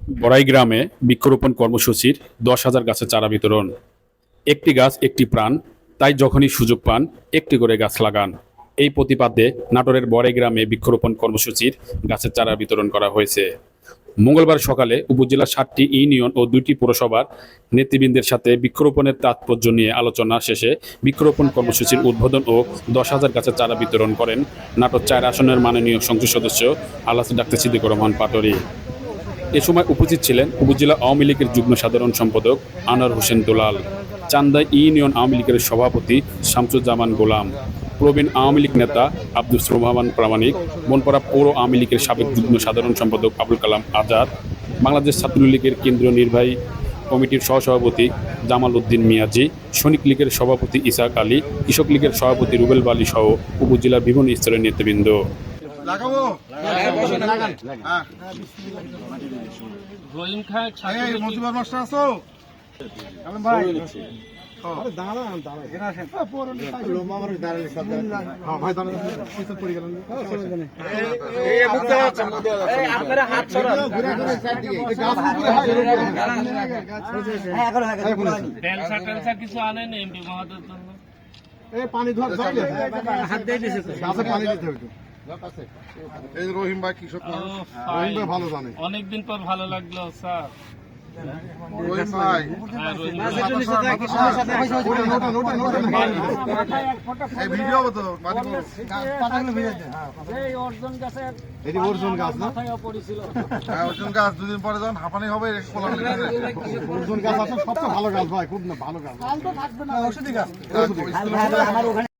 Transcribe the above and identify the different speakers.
Speaker 1: বড়াই গ্রামে বৃক্ষরোপণ কর্মসূচির 10,000 গাছের চারা বিতরণ। একটি গাছ একটি প্রাণ, তাই যখনই সুযোগ পান একটি করে গাছ লাগান। এই প্রতিপাদ্যে নাটোরের বড়াই গ্রামে বৃক্ষরোপণ কর্মসূচির গাছের চারা বিতরণ করা হয়েছে। মঙ্গলবার সকালে উপজেলার 7টি ইউনিয়ন ও 2টি পৌরসভার নেতৃবৃন্দের সাথে বৃক্ষরোপণের তাৎপর্য নিয়ে আলোচনা শেষে বৃক্ষরোপণ কর্মসূচির উদ্বোধন ও 10,000 গাছের চারা বিতরণ করেন নাটোর 4 আসনের মাননীয় সংসদ সদস্য আলহাজ ডাক্তার সিদ্দিকুর রহমান পাটোয়ারী। এ সময় উপস্থিত ছিলেন উপজেলা আওয়ামী লীগের যুগ্ম সাধারণ সম্পাদক আনোয়ার হোসেন দুলাল, চান্দা ইউনিয়ন আওয়ামী লীগের সভাপতি শামসুজ্জামান গোলাম, প্রবীণ আওয়ামী লীগ নেতা আব্দুস রহমান প্রামাণিক, বনপাড়া পৌর আওয়ামী লীগের সাবেক যুগ্ম সাধারণ সম্পাদক আবুল কালাম আজাদ, বাংলাদেশ ছাত্রলীগের কেন্দ্রীয় নির্বাহী কমিটির সহসভাপতি জামাল উদ্দিন মিয়াজি, সৈনিক লীগের সভাপতি ইসাক আলী, কৃষক লীগের সভাপতি রুবেল বালী সহ উপজেলার বিভিন্ন স্তরের নেতৃবৃন্দ।
Speaker 2: লাগাবো লাগান
Speaker 3: রহিম খান
Speaker 2: এই মজিবর মাস্টার আছো কালাম ভাই আরে দাঁড়া দাঁড়া এখানে আসেন পরনে লোমা আমার দাঁড়ালে সব হ্যাঁ ভাই দাঁড়া কিছু পড়ে গেল এই মুক্ত আছে এই আপনারা হাত সরান ঘুরে ঘুরে সাইড দিকে এই গাছ হ্যাঁ এখন
Speaker 3: টেলসা কিছু আনেন এমপি মহোদয়ের জন্য।
Speaker 2: এই পানি ধর হাত দিয়ে দিয়েছে গাছে পানি দিতে হবে এই রহিম ভাই কৃষক মানুষ রহিম ভাই ভালো জানে
Speaker 3: অনেকদিন পর ভালো লাগলো স্যার।
Speaker 2: রহিম ভাই এই ভিডিও তো পাতাগুলো ভিডিও দেন এই অর্জুন গাছের এটি অর্জুন গাছ না হ্যাঁ অর্জুন গাছ দুদিন পরে যখন হাঁপানি হবে অর্জুন গাছ আছে সবচেয়ে ভালো গাছ ভাই খুব ভালো গাছ কাল তো থাকবে না ঔষধি গাছ